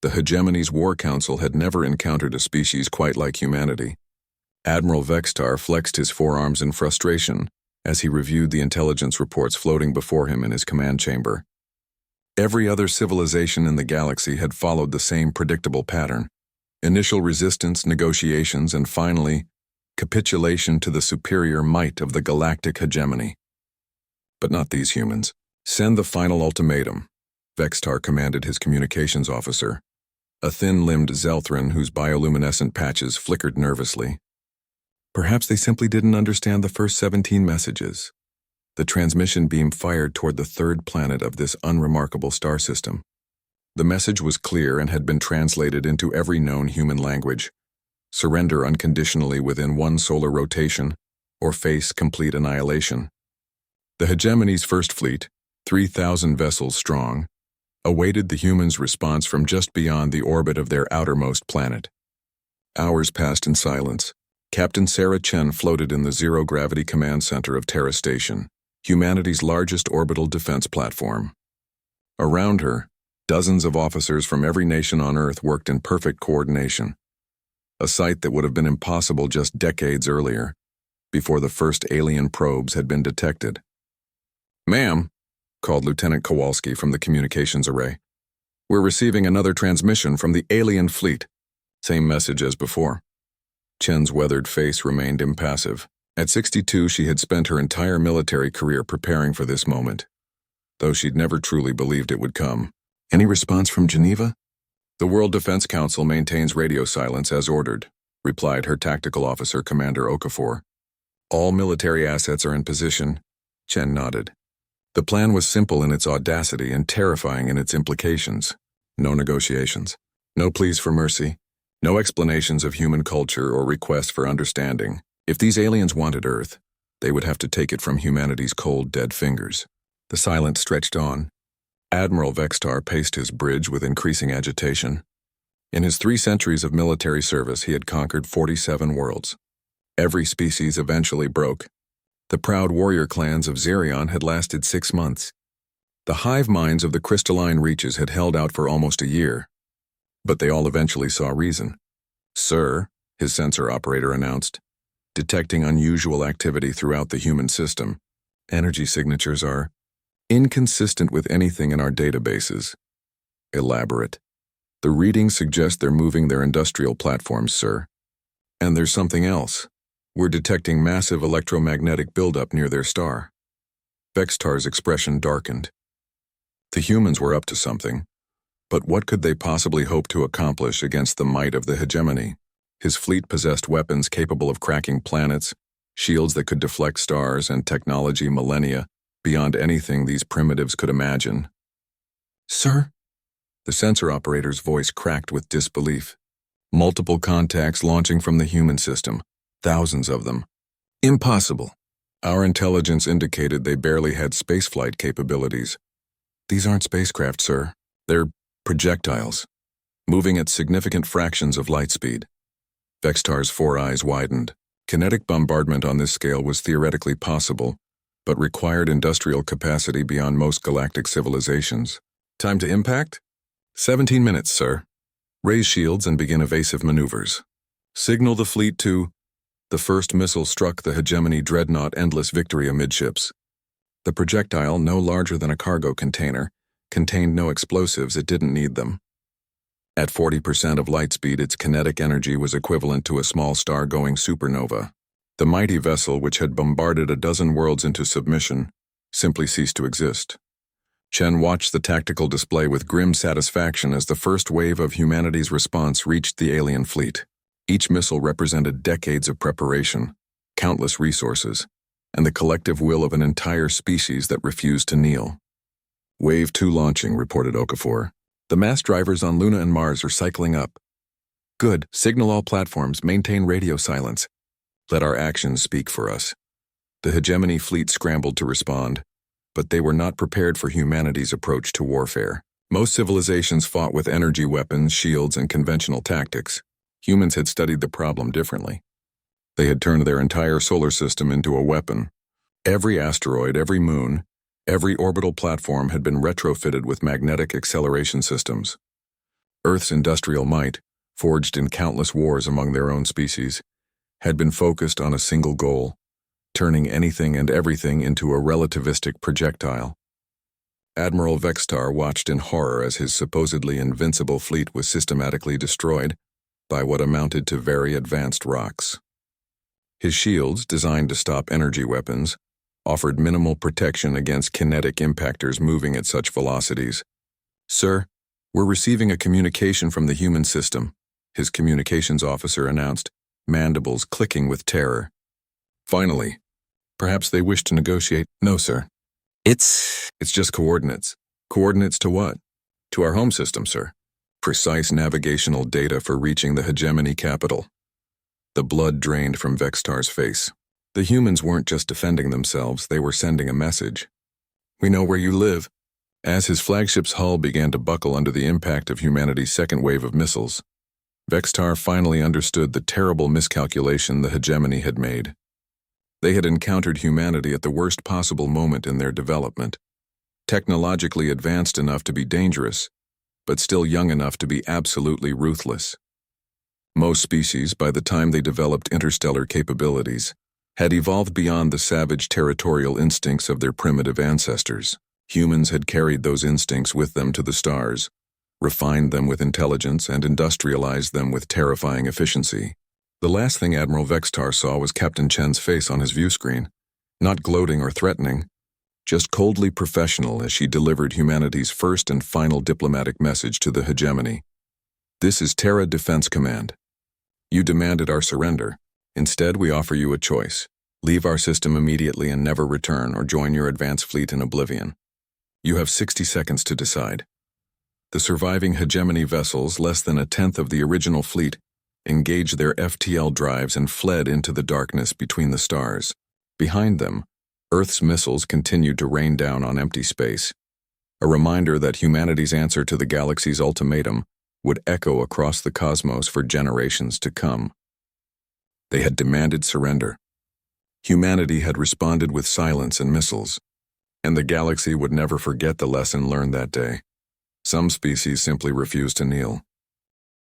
The Hegemony's War Council had never encountered a species quite like humanity. Admiral Vextar flexed his forearms in frustration as he reviewed the intelligence reports floating before him in his command chamber. Every other civilization in the galaxy had followed the same predictable pattern: initial resistance, negotiations, and finally, capitulation to the superior might of the Galactic Hegemony. But not these humans. "Send the final ultimatum," Vextar commanded his communications officer, a thin-limbed Zelthran whose bioluminescent patches flickered nervously. Perhaps they simply didn't understand the first 17 messages. The transmission beam fired toward the third planet of this unremarkable star system. The message was clear and had been translated into every known human language: surrender unconditionally within one solar rotation, or face complete annihilation. The Hegemony's first fleet, 3,000 vessels strong, awaited the humans' response from just beyond the orbit of their outermost planet. Hours passed in silence. Captain Sarah Chen floated in the zero-gravity command center of Terra Station, humanity's largest orbital defense platform. Around her, dozens of officers from every nation on Earth worked in perfect coordination, a sight that would have been impossible just decades earlier, before the first alien probes had been detected. "Ma'am," called Lieutenant Kowalski from the communications array, "we're receiving another transmission from the alien fleet." Same message as before. Chen's weathered face remained impassive. At 62, she had spent her entire military career preparing for this moment, though she'd never truly believed it would come. "Any response from Geneva?" "The World Defense Council maintains radio silence as ordered," replied her tactical officer, Commander Okafor. "All military assets are in position." Chen nodded. The plan was simple in its audacity and terrifying in its implications. No negotiations. No pleas for mercy. No explanations of human culture or requests for understanding. If these aliens wanted Earth, they would have to take it from humanity's cold, dead fingers. The silence stretched on. Admiral Vextar paced his bridge with increasing agitation. In his 3 centuries of military service, he had conquered 47 worlds. Every species eventually broke. The proud warrior clans of Zerion had lasted 6 months. The hive minds of the crystalline reaches had held out for almost a year. But they all eventually saw reason. "Sir," his sensor operator announced, detecting unusual activity throughout the human system. "Energy signatures are inconsistent with anything in our databases." "Elaborate." "The readings suggest they're moving their industrial platforms, sir. And there's something else. We're detecting massive electromagnetic buildup near their star." Vextar's expression darkened. The humans were up to something, but what could they possibly hope to accomplish against the might of the Hegemony? His fleet possessed weapons capable of cracking planets, shields that could deflect stars, and technology millennia beyond anything these primitives could imagine. "Sir?" The sensor operator's voice cracked with disbelief. "Multiple contacts launching from the human system. Thousands of them." "Impossible. Our intelligence indicated they barely had spaceflight capabilities." "These aren't spacecraft, sir. They're projectiles, moving at significant fractions of light speed." Vextar's 4 eyes widened. Kinetic bombardment on this scale was theoretically possible, but required industrial capacity beyond most galactic civilizations. "Time to impact?" 17 minutes, sir. Raise shields and begin evasive maneuvers. Signal the fleet to..." The first missile struck the Hegemony dreadnought Endless Victory amidships. The projectile, no larger than a cargo container, contained no explosives. It didn't need them. At 40% of light speed, its kinetic energy was equivalent to a small star-going supernova. The mighty vessel, which had bombarded a dozen worlds into submission, simply ceased to exist. Chen watched the tactical display with grim satisfaction as the first wave of humanity's response reached the alien fleet. Each missile represented decades of preparation, countless resources, and the collective will of an entire species that refused to kneel. "Wave 2 launching," reported Okafor. "The mass drivers on Luna and Mars are cycling up." "Good. Signal all platforms. Maintain radio silence. Let our actions speak for us." The Hegemony fleet scrambled to respond, but they were not prepared for humanity's approach to warfare. Most civilizations fought with energy weapons, shields, and conventional tactics. Humans had studied the problem differently. They had turned their entire solar system into a weapon. Every asteroid, every moon, every orbital platform had been retrofitted with magnetic acceleration systems. Earth's industrial might, forged in countless wars among their own species, had been focused on a single goal: turning anything and everything into a relativistic projectile. Admiral Vextar watched in horror as his supposedly invincible fleet was systematically destroyed by what amounted to very advanced rocks. His shields, designed to stop energy weapons, offered minimal protection against kinetic impactors moving at such velocities. "Sir, we're receiving a communication from the human system," his communications officer announced, mandibles clicking with terror. "Finally. Perhaps they wish to negotiate." "No, sir. It's just coordinates." "Coordinates to what?" "To our home system, sir. Precise navigational data for reaching the hegemony capital." The blood drained from Vextar's face. The humans weren't just defending themselves, they were sending a message. "We know where you live." As his flagship's hull began to buckle under the impact of humanity's second wave of missiles, Vextar finally understood the terrible miscalculation the hegemony had made. They had encountered humanity at the worst possible moment in their development, technologically advanced enough to be dangerous, but still young enough to be absolutely ruthless. Most species, by the time they developed interstellar capabilities, had evolved beyond the savage territorial instincts of their primitive ancestors. Humans had carried those instincts with them to the stars, refined them with intelligence, and industrialized them with terrifying efficiency. The last thing Admiral Vextar saw was Captain Chen's face on his view screen, not gloating or threatening, just coldly professional as she delivered humanity's first and final diplomatic message to the hegemony. "This is Terra Defense Command. You demanded our surrender. Instead, we offer you a choice. Leave our system immediately and never return, or join your advanced fleet in oblivion. You have 60 seconds to decide." The surviving hegemony vessels, less than a tenth of the original fleet, engaged their FTL drives and fled into the darkness between the stars. Behind them, Earth's missiles continued to rain down on empty space, a reminder that humanity's answer to the galaxy's ultimatum would echo across the cosmos for generations to come. They had demanded surrender. Humanity had responded with silence and missiles, and the galaxy would never forget the lesson learned that day. Some species simply refused to kneel.